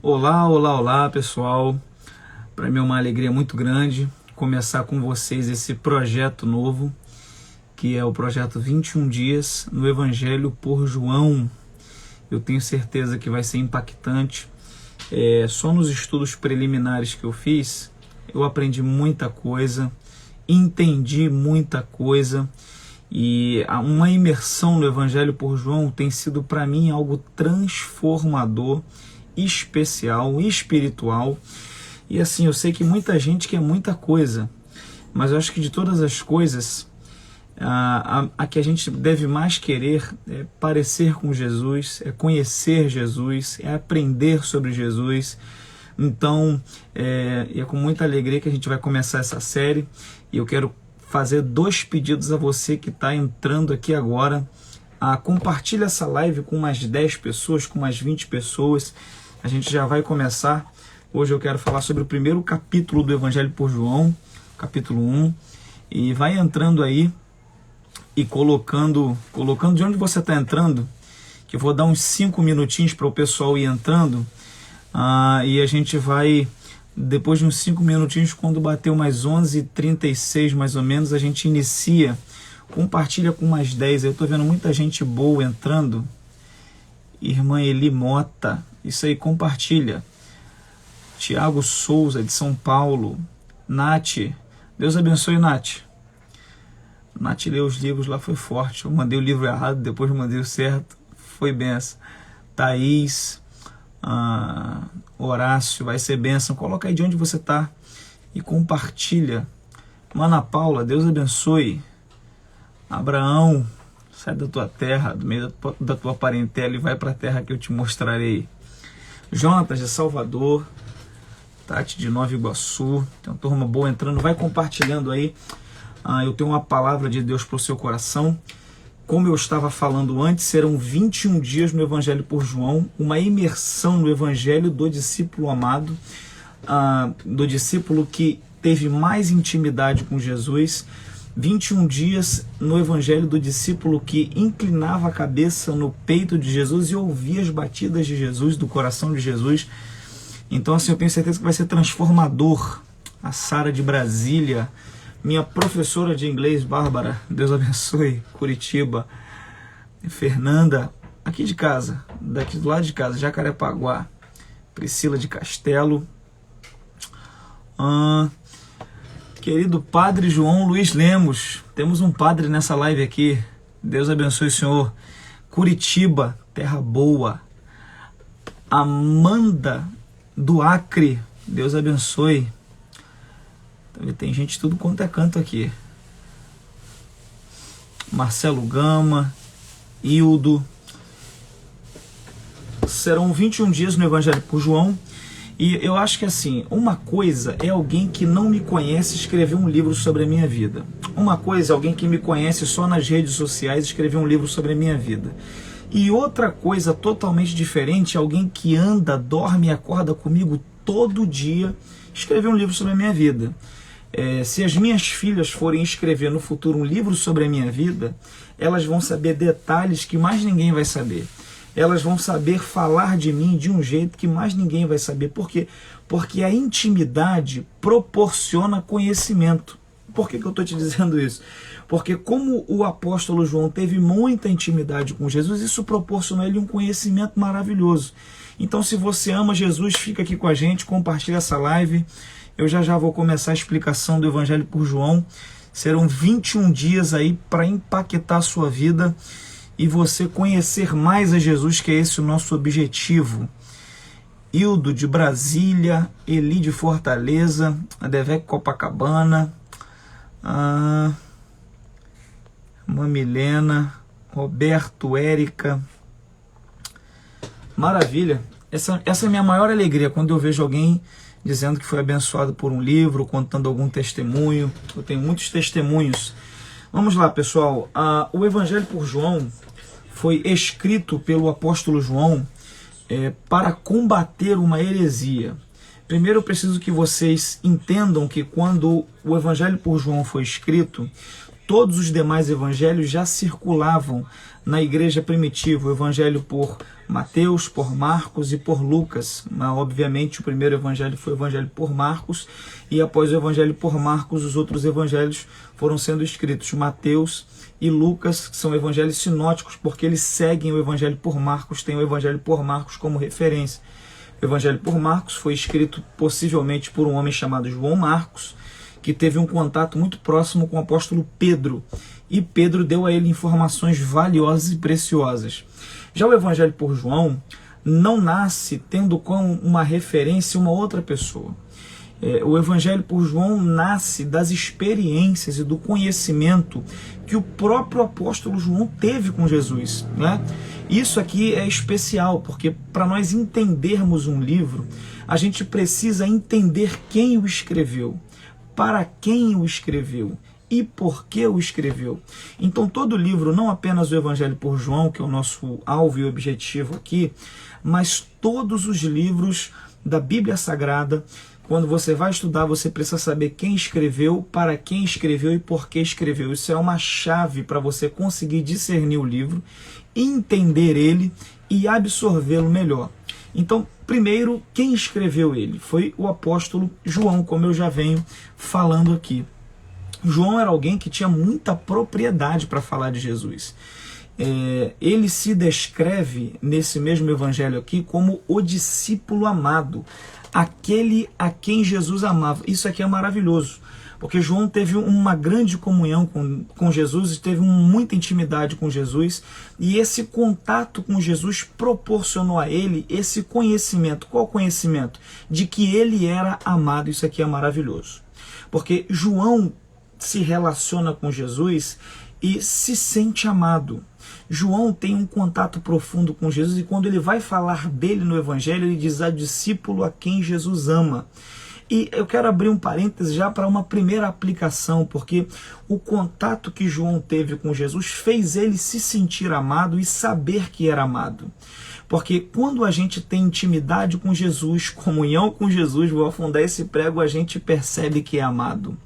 Olá, olá, olá, pessoal. Para mim é uma alegria muito grande começar com vocês esse projeto novo, que é o projeto 21 Dias no Evangelho por João. Eu tenho certeza que vai ser impactante. Só nos estudos preliminares que eu fiz, eu aprendi muita coisa, entendi muita coisa, e uma imersão no Evangelho por João tem sido para mim algo transformador, especial, espiritual. E assim, eu sei que muita gente quer muita coisa, mas eu acho que de todas as coisas, a que a gente deve mais querer é parecer com Jesus, é conhecer Jesus, é aprender sobre Jesus. Então, é com muita alegria que a gente vai começar essa série, e eu quero fazer 2 pedidos a você que está entrando aqui agora. Compartilha essa live com umas 10 pessoas, com umas 20 pessoas. A gente já vai começar. Hoje eu quero falar sobre o primeiro capítulo do Evangelho por João, capítulo 1. E vai entrando aí e colocando de onde você está entrando, que eu vou dar uns 5 minutinhos para o pessoal ir entrando. E a gente vai, depois de uns 5 minutinhos, quando bater umas 11h36 mais ou menos, a gente inicia. Compartilha com umas 10. Eu estou vendo muita gente boa entrando. Irmã Eli Mota, isso aí, compartilha. Tiago Souza, de São Paulo. Nath, Deus abençoe, Nath. Nath leu os livros lá, foi forte. Eu mandei o livro errado, depois mandei o certo, foi benção. Thaís, Horácio, vai ser benção. Coloca aí de onde você está e compartilha. Mana Paula, Deus abençoe. Abraão, sai da tua terra, do meio da tua parentela, e vai para a terra que eu te mostrarei. Jonatas, de Salvador. Tati, de Nova Iguaçu. Tem uma turma boa entrando, vai compartilhando aí. Eu tenho uma palavra de Deus para o seu coração. Como eu estava falando antes, serão 21 dias no Evangelho por João, uma imersão no Evangelho do discípulo amado, do discípulo que teve mais intimidade com Jesus. 21 dias no Evangelho do discípulo que inclinava a cabeça no peito de Jesus e ouvia as batidas de Jesus, do coração de Jesus. Então, assim, eu tenho certeza que vai ser transformador. A Sara de Brasília, minha professora de inglês, Bárbara, Deus abençoe, Curitiba. Fernanda, aqui de casa, daqui do lado de casa, Jacarepaguá. Priscila de Castelo. Querido Padre João Luiz Lemos, temos um padre nessa live aqui. Deus abençoe o senhor. Curitiba, terra boa. Amanda do Acre, Deus abençoe. Tem gente de tudo quanto é canto aqui. Marcelo Gama, Hildo. Serão 21 dias no Evangelho por João. E eu acho que assim, uma coisa é alguém que não me conhece escrever um livro sobre a minha vida. Uma coisa é alguém que me conhece só nas redes sociais escrever um livro sobre a minha vida. E outra coisa totalmente diferente é alguém que anda, dorme e acorda comigo todo dia escrever um livro sobre a minha vida. Se as minhas filhas forem escrever no futuro um livro sobre a minha vida, elas vão saber detalhes que mais ninguém vai saber. Elas vão saber falar de mim de um jeito que mais ninguém vai saber. Por quê? Porque a intimidade proporciona conhecimento. Por que eu estou te dizendo isso? Porque como o apóstolo João teve muita intimidade com Jesus, isso proporcionou a ele um conhecimento maravilhoso. Então, se você ama Jesus, fica aqui com a gente, compartilha essa live. Eu já vou começar a explicação do Evangelho por João. Serão 21 dias aí para impactar a sua vida e você conhecer mais a Jesus, que é esse o nosso objetivo. Hildo de Brasília, Eli de Fortaleza, Adevec Copacabana, Mamilena, Roberto, Érica. Maravilha. Essa é a minha maior alegria, quando eu vejo alguém dizendo que foi abençoado por um livro, contando algum testemunho. Eu tenho muitos testemunhos. Vamos lá, pessoal. O Evangelho por João foi escrito pelo apóstolo João para combater uma heresia. Primeiro eu preciso que vocês entendam que quando o Evangelho por João foi escrito, todos os demais evangelhos já circulavam na igreja primitiva, o evangelho por Mateus, por Marcos e por Lucas. Mas, obviamente, o primeiro evangelho foi o evangelho por Marcos, e após o evangelho por Marcos, os outros evangelhos foram sendo escritos. Mateus e Lucas, que são evangelhos sinóticos, porque eles seguem o evangelho por Marcos, tem o evangelho por Marcos como referência. O evangelho por Marcos foi escrito possivelmente por um homem chamado João Marcos, que teve um contato muito próximo com o apóstolo Pedro, e Pedro deu a ele informações valiosas e preciosas. Já o evangelho por João não nasce tendo como uma referência uma outra pessoa. O evangelho por João nasce das experiências e do conhecimento que o próprio apóstolo João teve com Jesus, né? Isso aqui é especial, porque para nós entendermos um livro, a gente precisa entender quem o escreveu, para quem o escreveu e por que o escreveu. Então todo livro, não apenas o evangelho por João, que é o nosso alvo e objetivo aqui, mas todos os livros da Bíblia Sagrada, quando você vai estudar, você precisa saber quem escreveu, para quem escreveu e por que escreveu. Isso é uma chave para você conseguir discernir o livro, entender ele e absorvê-lo melhor. Então, primeiro, quem escreveu ele? Foi o apóstolo João, como eu já venho falando aqui. João era alguém que tinha muita propriedade para falar de Jesus. Ele se descreve nesse mesmo evangelho aqui como o discípulo amado, aquele a quem Jesus amava. Isso aqui é maravilhoso, porque João teve uma grande comunhão com Jesus, teve muita intimidade com Jesus, e esse contato com Jesus proporcionou a ele esse conhecimento. Qual conhecimento? De que ele era amado. Isso aqui é maravilhoso, porque João se relaciona com Jesus e se sente amado. João tem um contato profundo com Jesus, e quando ele vai falar dele no evangelho, ele diz: a discípulo a quem Jesus ama. E eu quero abrir um parêntese já para uma primeira aplicação, porque o contato que João teve com Jesus fez ele se sentir amado e saber que era amado. Porque quando a gente tem intimidade com Jesus, comunhão com Jesus, vou afundar esse prego, a gente percebe que é amado.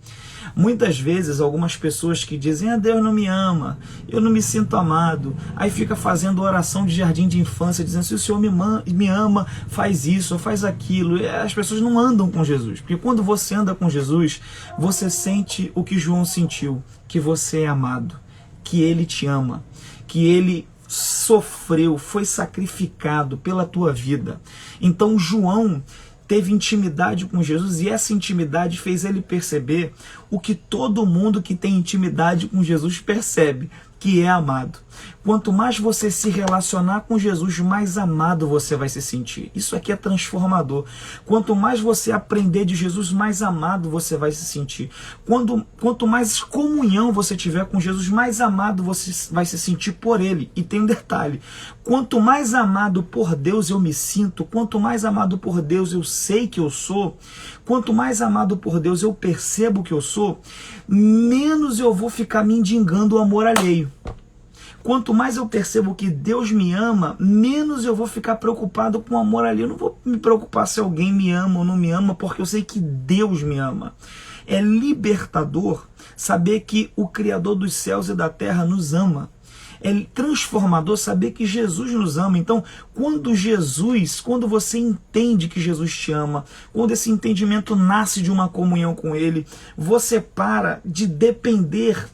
Muitas vezes, algumas pessoas que dizem: Deus não me ama, eu não me sinto amado, aí fica fazendo oração de jardim de infância, dizendo: se o Senhor me ama, faz isso, ou faz aquilo. As pessoas não andam com Jesus, porque quando você anda com Jesus, você sente o que João sentiu, que você é amado, que Ele te ama, que Ele sofreu, foi sacrificado pela tua vida. Então João teve intimidade com Jesus, e essa intimidade fez ele perceber o que todo mundo que tem intimidade com Jesus percebe, que é amado. Quanto mais você se relacionar com Jesus, mais amado você vai se sentir. Isso aqui é transformador. Quanto mais você aprender de Jesus, mais amado você vai se sentir. Quanto mais comunhão você tiver com Jesus, mais amado você vai se sentir por Ele. E tem um detalhe: quanto mais amado por Deus eu me sinto, quanto mais amado por Deus eu sei que eu sou, quanto mais amado por Deus eu percebo que eu sou, menos eu vou ficar mendigando o amor alheio. Quanto mais eu percebo que Deus me ama, menos eu vou ficar preocupado com o amor alheio. Eu não vou me preocupar se alguém me ama ou não me ama, porque eu sei que Deus me ama. É libertador saber que o Criador dos céus e da terra nos ama. É transformador saber que Jesus nos ama. Então, quando você entende que Jesus te ama, quando esse entendimento nasce de uma comunhão com Ele, você para de depender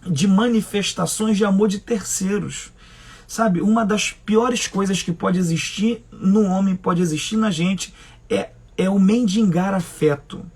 de manifestações de amor de terceiros. Sabe, uma das piores coisas que pode existir no homem, pode existir na gente, é o mendigar afeto.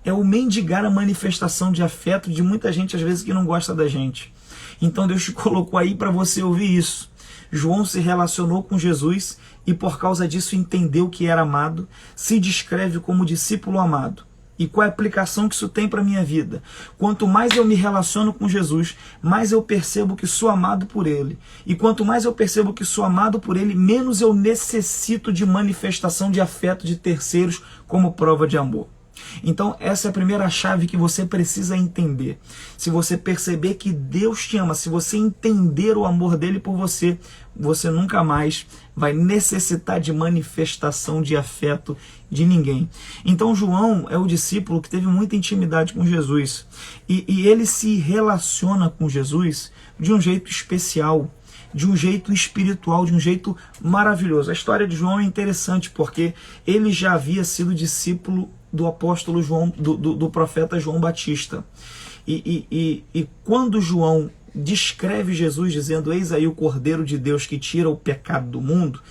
É o mendigar a manifestação de afeto de muita gente, às vezes, que não gosta da gente. Então Deus te colocou aí para você ouvir isso. João se relacionou com Jesus e por causa disso entendeu que era amado, se descreve como discípulo amado. E qual é a aplicação que isso tem para a minha vida? Quanto mais eu me relaciono com Jesus, mais eu percebo que sou amado por Ele. E quanto mais eu percebo que sou amado por Ele, menos eu necessito de manifestação de afeto de terceiros como prova de amor. Então essa é a primeira chave que você precisa entender. Se você perceber que Deus te ama, se você entender o amor dele por você, você nunca mais vai necessitar de manifestação de afeto de ninguém. Então João é o discípulo que teve muita intimidade com Jesus. E ele se relaciona com Jesus de um jeito especial. de um jeito espiritual, de um jeito maravilhoso. A história de João é interessante porque ele já havia sido discípulo do apóstolo João, do profeta João Batista. E quando João descreve Jesus dizendo: eis aí o Cordeiro de Deus que tira o pecado do mundo,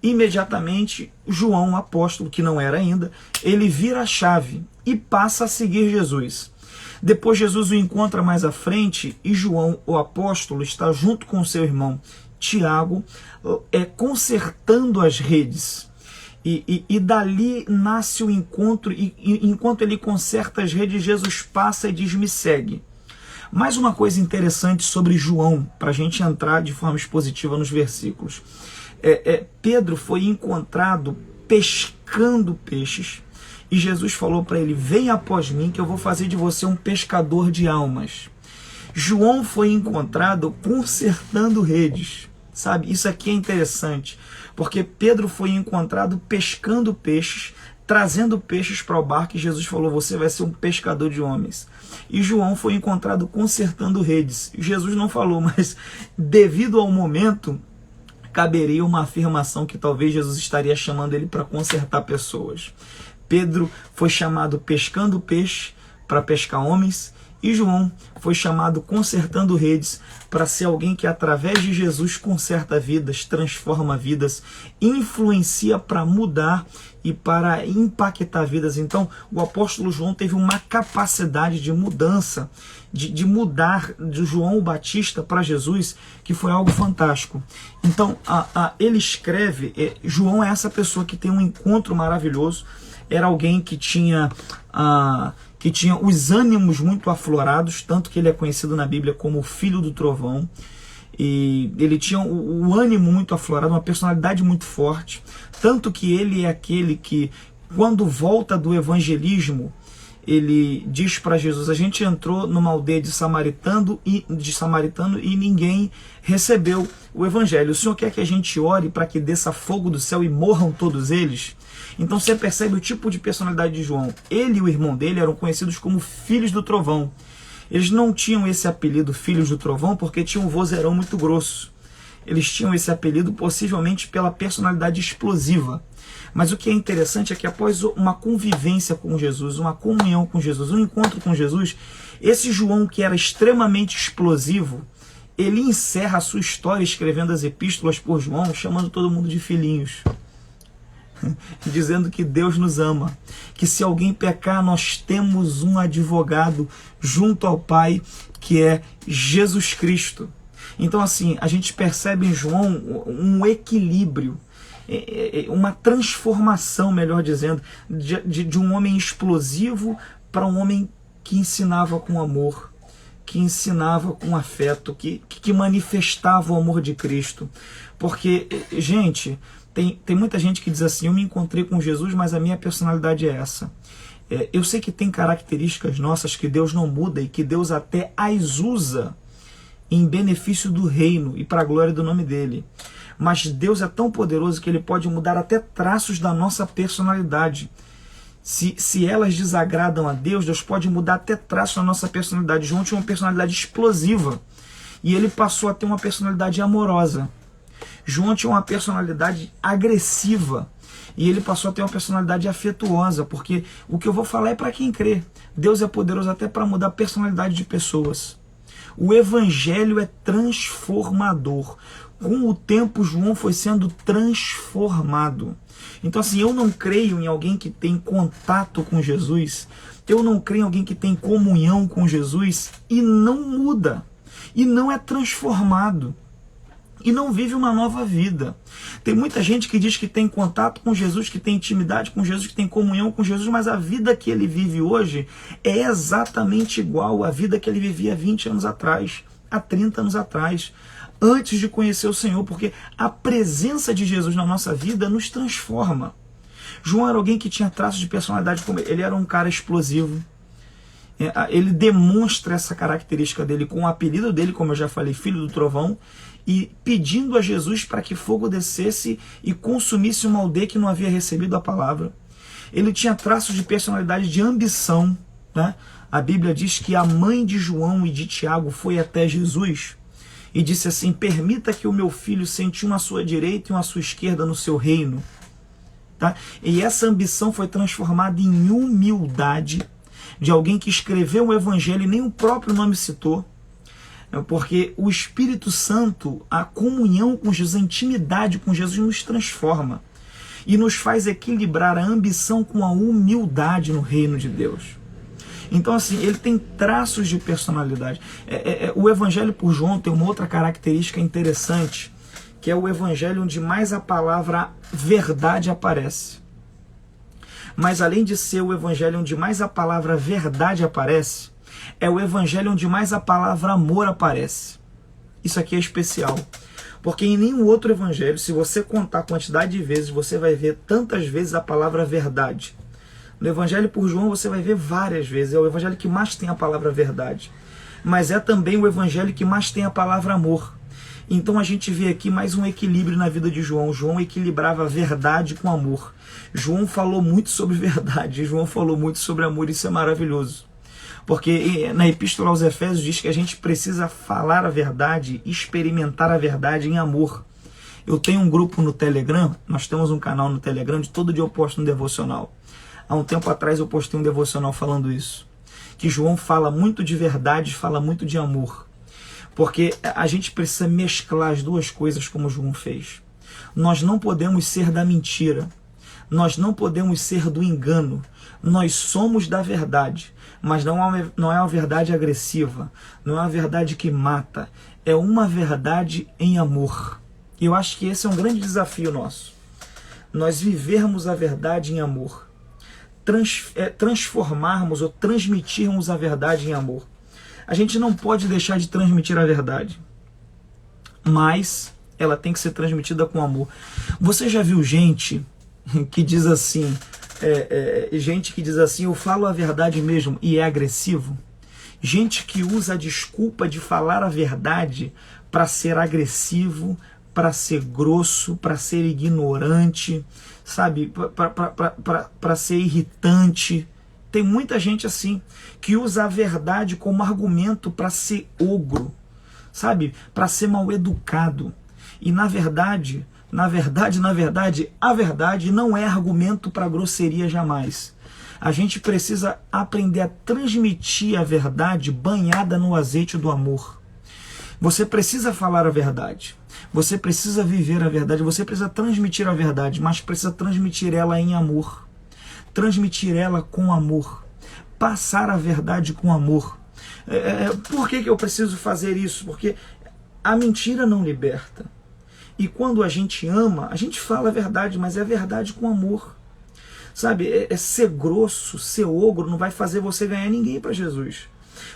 imediatamente João, o apóstolo, que não era ainda, ele vira a chave e passa a seguir Jesus. Depois Jesus o encontra mais à frente e João, o apóstolo, está junto com seu irmão Tiago, consertando as redes. E dali nasce o encontro, e enquanto ele conserta as redes, Jesus passa e diz: me segue. Mais uma coisa interessante sobre João, para a gente entrar de forma expositiva nos versículos. Pedro foi encontrado pescando peixes, e Jesus falou para ele: vem após mim que eu vou fazer de você um pescador de almas. João foi encontrado consertando redes. Sabe, isso aqui é interessante, porque Pedro foi encontrado pescando peixes, trazendo peixes para o barco, e Jesus falou: você vai ser um pescador de homens. E João foi encontrado consertando redes. Jesus não falou, mas devido ao momento, caberia uma afirmação que talvez Jesus estaria chamando ele para consertar pessoas. Pedro foi chamado pescando peixe para pescar homens, e João foi chamado consertando redes para ser alguém que através de Jesus conserta vidas, transforma vidas, influencia para mudar e para impactar vidas. Então o apóstolo João teve uma capacidade de mudança, de mudar de João o Batista para Jesus, que foi algo fantástico. Então ele escreve, João é essa pessoa que tem um encontro maravilhoso, era alguém que tinha os ânimos muito aflorados, tanto que ele é conhecido na Bíblia como o filho do trovão. E ele tinha o ânimo muito aflorado, uma personalidade muito forte, tanto que ele é aquele que, quando volta do evangelismo, ele diz para Jesus: a gente entrou numa aldeia de samaritano e ninguém recebeu o evangelho. O Senhor quer que a gente ore para que desça fogo do céu e morram todos eles? Então você percebe o tipo de personalidade de João. Ele e o irmão dele eram conhecidos como filhos do trovão. Eles não tinham esse apelido, filhos do trovão, porque tinham um vozeirão muito grosso. Eles tinham esse apelido possivelmente pela personalidade explosiva. Mas o que é interessante é que após uma convivência com Jesus, uma comunhão com Jesus, um encontro com Jesus, esse João, que era extremamente explosivo, ele encerra a sua história escrevendo as epístolas por João, chamando todo mundo de filhinhos. Dizendo que Deus nos ama, que se alguém pecar, nós temos um advogado junto ao Pai, que é Jesus Cristo. Então assim, a gente percebe em João um equilíbrio, uma transformação, melhor dizendo, de um homem explosivo para um homem que ensinava com amor, que ensinava com afeto, que manifestava o amor de Cristo. Porque, gente, tem muita gente que diz assim: eu me encontrei com Jesus, mas a minha personalidade é essa. Eu sei que tem características nossas que Deus não muda e que Deus até as usa em benefício do reino e para a glória do nome dele. Mas Deus é tão poderoso que ele pode mudar até traços da nossa personalidade. Se elas desagradam a Deus, Deus pode mudar até traços da nossa personalidade. João tinha uma personalidade explosiva e ele passou a ter uma personalidade amorosa. João tinha uma personalidade agressiva e ele passou a ter uma personalidade afetuosa, porque o que eu vou falar é para quem crê. Deus é poderoso até para mudar a personalidade de pessoas. O evangelho é transformador. Com o tempo, João foi sendo transformado. Então assim, eu não creio em alguém que tem contato com Jesus, eu não creio em alguém que tem comunhão com Jesus e não muda, e não é transformado, e não vive uma nova vida. Tem muita gente que diz que tem contato com Jesus, que tem intimidade com Jesus, que tem comunhão com Jesus, mas a vida que ele vive hoje é exatamente igual à vida que ele vivia 20 anos atrás, há 30 anos atrás, antes de conhecer o Senhor, porque a presença de Jesus na nossa vida nos transforma. João era alguém que tinha traços de personalidade, como ele era um cara explosivo. Ele demonstra essa característica dele com o apelido dele, como eu já falei, filho do trovão, e pedindo a Jesus para que fogo descesse e consumisse uma aldeia que não havia recebido a palavra. Ele tinha traços de personalidade de ambição, né? A Bíblia diz que a mãe de João e de Tiago foi até Jesus e disse assim: permita que o meu filho sente um à sua direita e um à sua esquerda no seu reino. Tá? E essa ambição foi transformada em humildade de alguém que escreveu o evangelho e nem o próprio nome citou, porque o Espírito Santo, a comunhão com Jesus, a intimidade com Jesus nos transforma e nos faz equilibrar a ambição com a humildade no reino de Deus. Então, assim, ele tem traços de personalidade. O Evangelho por João tem uma outra característica interessante, que é o Evangelho onde mais a palavra verdade aparece. Mas além de ser o Evangelho onde mais a palavra verdade aparece, é o Evangelho onde mais a palavra amor aparece. Isso aqui é especial. Porque em nenhum outro Evangelho, se você contar a quantidade de vezes, você vai ver tantas vezes a palavra verdade. No Evangelho por João você vai ver várias vezes. É o Evangelho que mais tem a palavra verdade. Mas é também o Evangelho que mais tem a palavra amor. Então a gente vê aqui mais um equilíbrio na vida de João. João equilibrava verdade com amor. João falou muito sobre verdade. João falou muito sobre amor. Isso é maravilhoso. Porque na Epístola aos Efésios diz que a gente precisa falar a verdade, experimentar a verdade em amor. Eu tenho um grupo no Telegram, nós temos um canal no Telegram, de todo dia eu posto um devocional. Há um tempo atrás eu postei um devocional falando isso. Que João fala muito de verdade, fala muito de amor. Porque a gente precisa mesclar as duas coisas como João fez. Nós não podemos ser da mentira. Nós não podemos ser do engano. Nós somos da verdade. Mas não é uma verdade agressiva. Não é uma verdade que mata. É uma verdade em amor. E eu acho que esse é um grande desafio nosso. Nós vivermos a verdade em amor. Transformarmos ou transmitirmos a verdade em amor. A gente não pode deixar de transmitir a verdade, mas ela tem que ser transmitida com amor. Você já viu gente que diz assim, eu falo a verdade mesmo, e é agressivo? Gente que usa a desculpa de falar a verdade para ser agressivo, para ser grosso, para ser ignorante, sabe, para ser irritante. Tem muita gente assim, que usa a verdade como argumento para ser ogro, sabe, para ser mal educado. E na verdade, a verdade não é argumento para grosseria jamais. A gente precisa aprender a transmitir a verdade banhada no azeite do amor. Você precisa falar a verdade. Você precisa viver a verdade. Você precisa transmitir a verdade, mas precisa transmitir ela em amor. Transmitir ela com amor. Passar a verdade com amor. Por que eu preciso fazer isso? Porque a mentira não liberta. E quando a gente ama, a gente fala a verdade, mas é a verdade com amor. Sabe, ser grosso, ser ogro não vai fazer você ganhar ninguém para Jesus.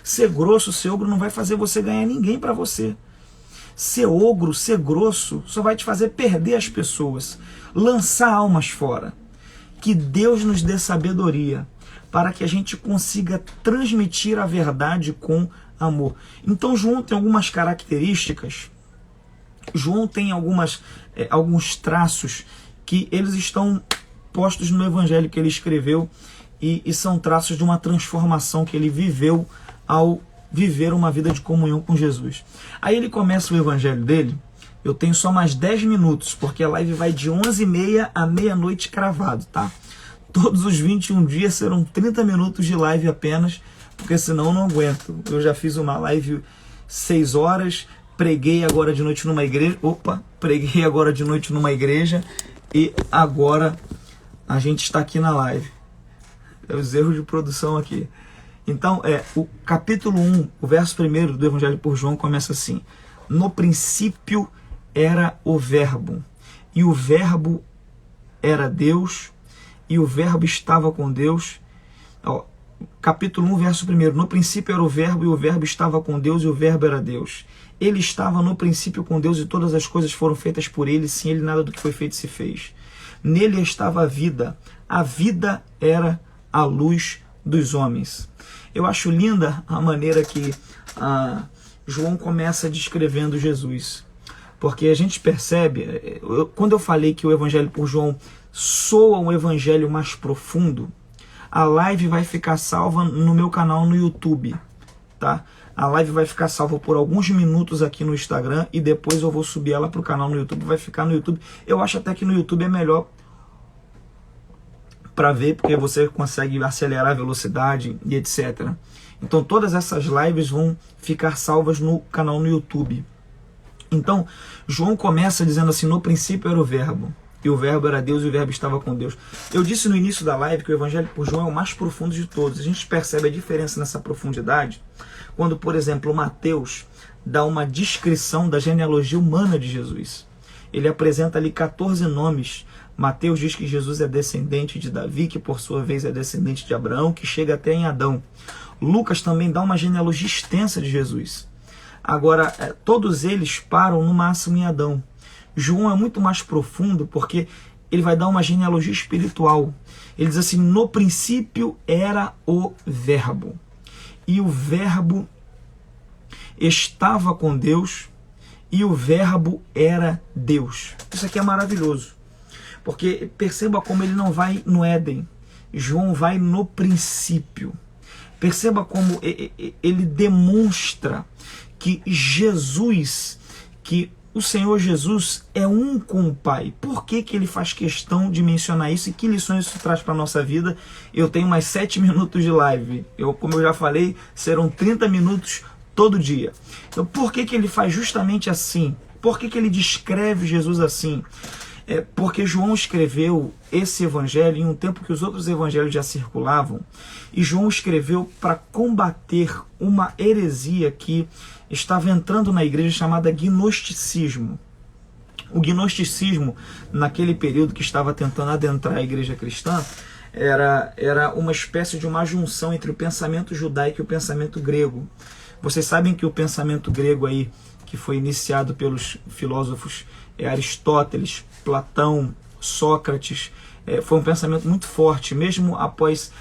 Ser grosso, ser ogro não vai fazer você ganhar ninguém para você. Ser ogro, ser grosso, só vai te fazer perder as pessoas, lançar almas fora. Que Deus nos dê sabedoria para que a gente consiga transmitir a verdade com amor. Então João tem algumas características, João tem alguns traços que eles estão postos no evangelho que ele escreveu e são traços de uma transformação que ele viveu ao viver uma vida de comunhão com Jesus. Aí ele começa o evangelho dele. Eu tenho só mais 10 minutos, porque a live vai de 11h30 à meia-noite cravado, tá? Todos os 21 dias serão 30 minutos de live apenas, porque senão eu não aguento. Eu já fiz uma live 6 horas, preguei agora de noite numa igreja, e agora a gente está aqui na live. Os erros de produção aqui. Então, o capítulo 1, o verso 1 do Evangelho por João começa assim: no princípio era o Verbo, e o Verbo era Deus, e o Verbo estava com Deus. Capítulo 1, verso 1: no princípio era o Verbo, e o Verbo estava com Deus, e o Verbo era Deus. Ele estava no princípio com Deus, e todas as coisas foram feitas por ele, sem ele nada do que foi feito se fez. Nele estava a vida era a luz dos homens. Eu acho linda a maneira que João começa descrevendo Jesus, porque a gente percebe, quando eu falei que o Evangelho por João soa um evangelho mais profundo, a live vai ficar salva no meu canal no YouTube, tá? A live vai ficar salva por alguns minutos aqui no Instagram e depois eu vou subir ela para o canal no YouTube. Vai ficar no YouTube. Eu acho até que no YouTube é melhor para ver, porque você consegue acelerar a velocidade e etc. Então todas essas lives vão ficar salvas no canal no YouTube. Então João começa dizendo assim: no princípio era o verbo, e o verbo era Deus, e o verbo estava com Deus. Eu disse no início da live que o Evangelho por João é o mais profundo de todos. A gente percebe a diferença nessa profundidade quando, por exemplo, Mateus dá uma descrição da genealogia humana de Jesus. Ele apresenta ali 14 nomes. Mateus diz que Jesus é descendente de Davi, que por sua vez é descendente de Abraão, que chega até em Adão. Lucas também dá uma genealogia extensa de Jesus. Agora, todos eles param no máximo em Adão. João é muito mais profundo porque ele vai dar uma genealogia espiritual. Ele diz assim: no princípio era o verbo, e o verbo estava com Deus, e o verbo era Deus. Isso aqui é maravilhoso, porque perceba como ele não vai no Éden. João vai no princípio. Perceba como ele demonstra que Jesus, que o Senhor Jesus é um com o Pai. Por que ele faz questão de mencionar isso e que lições isso traz para a nossa vida? Eu tenho mais 7 minutos de live. Como eu já falei, serão 30 minutos todo dia. Então por que ele faz justamente assim? Por que ele descreve Jesus assim? Porque João escreveu esse evangelho em um tempo que os outros evangelhos já circulavam, e João escreveu para combater uma heresia que estava entrando na igreja, chamada gnosticismo. O gnosticismo, naquele período que estava tentando adentrar a igreja cristã, era uma espécie de uma junção entre o pensamento judaico e o pensamento grego. Vocês sabem que o pensamento grego aí, que foi iniciado pelos filósofos Aristóteles, Platão, Sócrates, foi um pensamento muito forte, mesmo após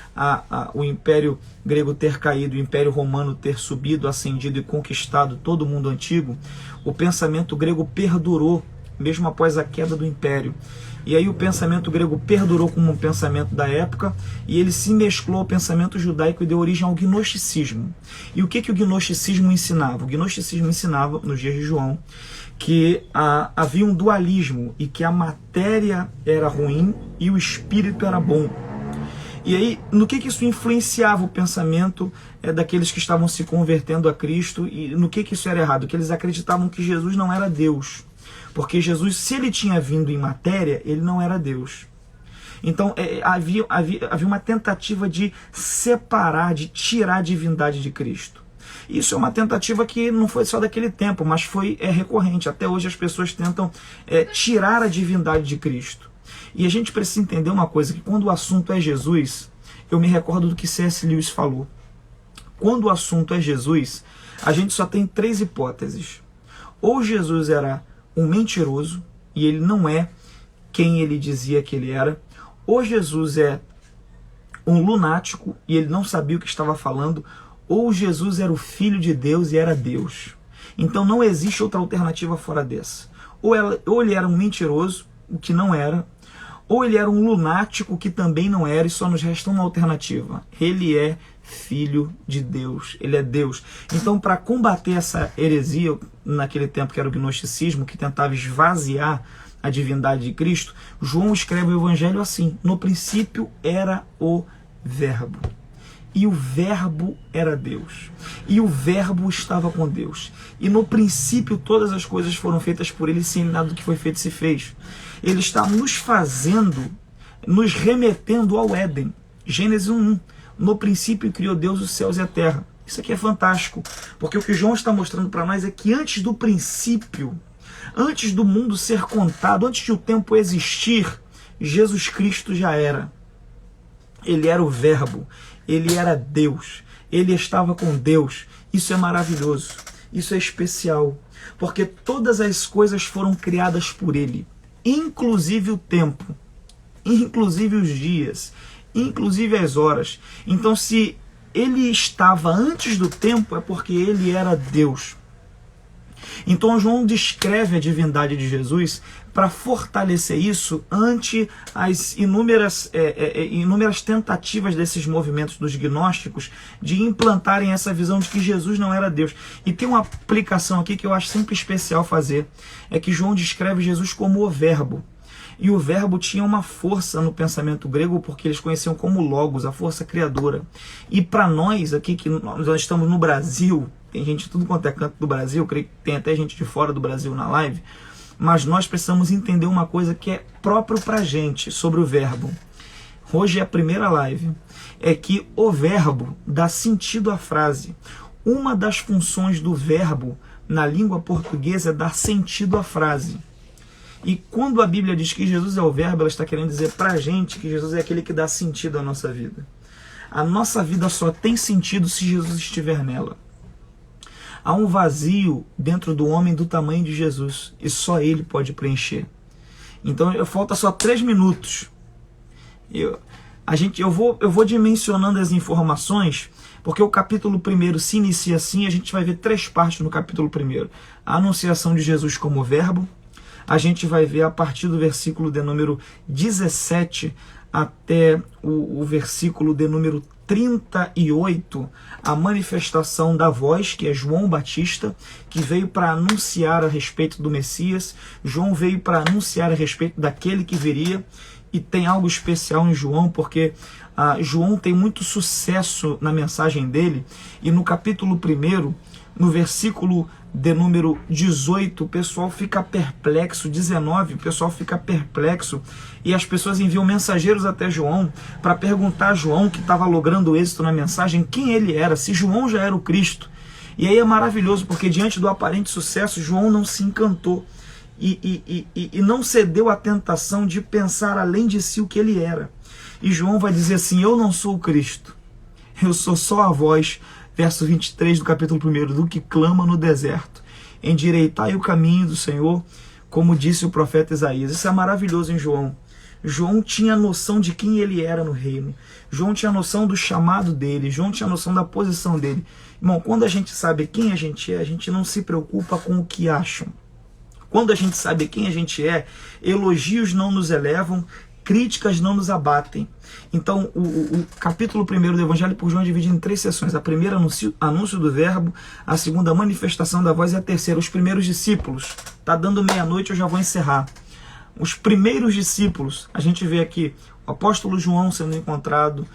o Império Grego ter caído, o Império Romano ter subido, ascendido e conquistado todo o mundo antigo. O pensamento grego perdurou, mesmo após a queda do Império. E aí o pensamento grego perdurou como um pensamento da época, e ele se mesclou ao pensamento judaico e deu origem ao gnosticismo. E o que o gnosticismo ensinava? O gnosticismo ensinava, nos dias de João, que havia um dualismo e que a matéria era ruim e o espírito era bom. E aí, no que isso influenciava o pensamento daqueles que estavam se convertendo a Cristo, e no que isso era errado? Que eles acreditavam que Jesus não era Deus. Porque Jesus, se ele tinha vindo em matéria, ele não era Deus. Então havia uma tentativa de separar, de tirar a divindade de Cristo. Isso é uma tentativa que não foi só daquele tempo, mas foi recorrente. Até hoje as pessoas tentam tirar a divindade de Cristo. E a gente precisa entender uma coisa, que quando o assunto é Jesus, eu me recordo do que C.S. Lewis falou. Quando o assunto é Jesus, a gente só tem 3 hipóteses. Ou Jesus era um mentiroso, e ele não é quem ele dizia que ele era. Ou Jesus é um lunático, e ele não sabia o que estava falando. Ou Jesus era o Filho de Deus e era Deus. Então não existe outra alternativa fora dessa. Ou ele era um mentiroso, o que não era, ou ele era um lunático, o que também não era, e só nos resta uma alternativa. Ele é Filho de Deus, ele é Deus. Então, para combater essa heresia, naquele tempo que era o gnosticismo, que tentava esvaziar a divindade de Cristo, João escreve o evangelho assim: no princípio era o verbo, e o verbo era Deus, e o verbo estava com Deus, e no princípio todas as coisas foram feitas por ele, sem nada do que foi feito se fez. Ele está nos fazendo, nos remetendo ao Éden. Gênesis 1:1. No princípio criou Deus os céus e a terra. Isso aqui é fantástico, porque o que João está mostrando para nós é que antes do princípio, antes do mundo ser contado, antes de o tempo existir, Jesus Cristo já era. Ele era o verbo, ele era Deus, ele estava com Deus. Isso é maravilhoso, isso é especial, porque todas as coisas foram criadas por ele, inclusive o tempo, inclusive os dias, inclusive as horas. Então, se ele estava antes do tempo, é porque ele era Deus. Então João descreve a divindade de Jesus para fortalecer isso ante as inúmeras tentativas desses movimentos dos gnósticos de implantarem essa visão de que Jesus não era Deus. E tem uma aplicação aqui que eu acho sempre especial fazer, é que João descreve Jesus como o Verbo. E o verbo tinha uma força no pensamento grego, porque eles conheciam como logos, a força criadora. E para nós, aqui que nós estamos no Brasil, tem gente de tudo quanto é canto do Brasil, eu creio que tem até gente de fora do Brasil na live, mas nós precisamos entender uma coisa que é próprio para a gente sobre o verbo. Hoje é a primeira live, é que o verbo dá sentido à frase. Uma das funções do verbo na língua portuguesa é dar sentido à frase. E quando a Bíblia diz que Jesus é o verbo, ela está querendo dizer para a gente que Jesus é aquele que dá sentido à nossa vida. A nossa vida só tem sentido se Jesus estiver nela. Há um vazio dentro do homem do tamanho de Jesus, e só ele pode preencher. Então falta só 3 minutos. Eu vou dimensionando as informações, porque o capítulo 1 se inicia assim, a gente vai ver 3 partes no capítulo 1. A anunciação de Jesus como verbo. A gente vai ver a partir do versículo de número 17 até o versículo de número 38, a manifestação da voz, que é João Batista, que veio para anunciar a respeito do Messias. João veio para anunciar a respeito daquele que viria, e tem algo especial em João, porque João tem muito sucesso na mensagem dele, e no capítulo 1, no versículo de número 18, o pessoal fica perplexo, 19, o pessoal fica perplexo, e as pessoas enviam mensageiros até João para perguntar a João, que estava logrando êxito na mensagem, quem ele era, se João já era o Cristo. E aí é maravilhoso, porque diante do aparente sucesso, João não se encantou e não cedeu à tentação de pensar além de si o que ele era. E João vai dizer assim: eu não sou o Cristo, eu sou só a voz, verso 23 do capítulo 1, do que clama no deserto: endireitai o caminho do Senhor, como disse o profeta Isaías. Isso é maravilhoso em João. João tinha noção de quem ele era no reino. João tinha noção do chamado dele. João tinha noção da posição dele. Irmão, quando a gente sabe quem a gente não se preocupa com o que acham. Quando a gente sabe quem a gente é, elogios não nos elevam, críticas não nos abatem. Então, o capítulo 1 do Evangelho por João é dividido em 3 sessões. A primeira, anúncio do verbo. A segunda, manifestação da voz. E a terceira, os primeiros discípulos. Está dando meia-noite, eu já vou encerrar. Os primeiros discípulos, a gente vê aqui o apóstolo João sendo encontrado,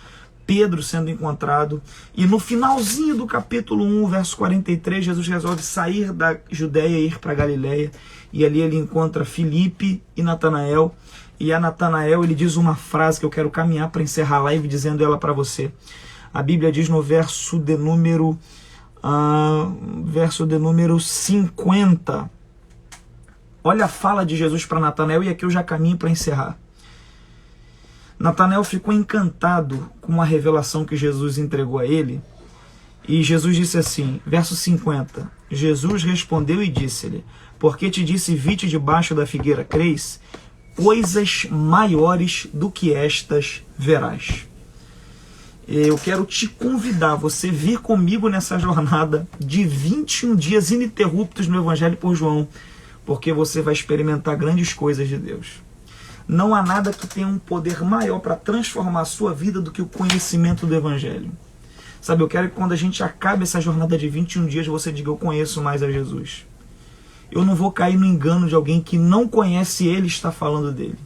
Pedro sendo encontrado, e no finalzinho do capítulo 1, verso 43, Jesus resolve sair da Judéia e ir para Galiléia, e ali ele encontra Filipe e Natanael. E a Natanael ele diz uma frase que eu quero caminhar para encerrar a live dizendo ela para você. A Bíblia diz no verso de número 50. Olha a fala de Jesus para Natanael, e aqui eu já caminho para encerrar. Natanael ficou encantado com a revelação que Jesus entregou a ele. E Jesus disse assim, verso 50. Jesus respondeu e disse-lhe: porque te disse, vi-te debaixo da figueira, crês? Coisas maiores do que estas verás. Eu quero te convidar, você vir comigo nessa jornada de 21 dias ininterruptos no Evangelho por João, porque você vai experimentar grandes coisas de Deus. Não há nada que tenha um poder maior para transformar a sua vida do que o conhecimento do Evangelho. Sabe, eu quero que quando a gente acabe essa jornada de 21 dias, você diga: eu conheço mais a Jesus. Eu não vou cair no engano de alguém que não conhece ele e está falando dele.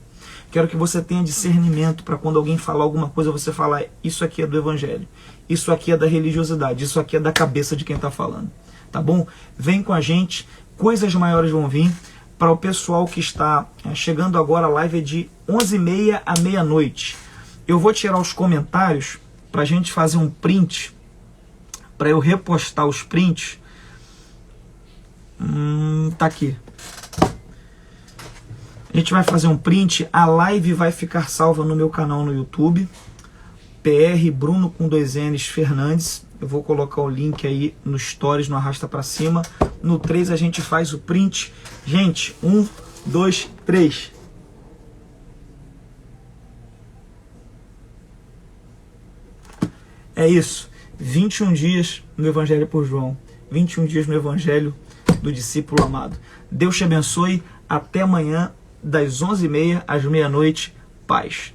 Quero que você tenha discernimento para quando alguém falar alguma coisa, você falar: isso aqui é do Evangelho, isso aqui é da religiosidade, isso aqui é da cabeça de quem está falando. Tá bom? Vem com a gente, coisas maiores vão vir. Para o pessoal que está chegando agora, a live é de 11h30 à meia-noite. Eu vou tirar os comentários para a gente fazer um print, para eu repostar os prints. Tá aqui. A gente vai fazer um print, a live vai ficar salva no meu canal no YouTube, PR Bruno com 2 N's Fernandes. Eu vou colocar o link aí no Stories, no Arrasta Pra Cima. No 3 a gente faz o print. Gente, 1, 2, 3. É isso. 21 dias no Evangelho por João. 21 dias no Evangelho do discípulo amado. Deus te abençoe. Até amanhã, das 11h30 às meia-noite. Paz.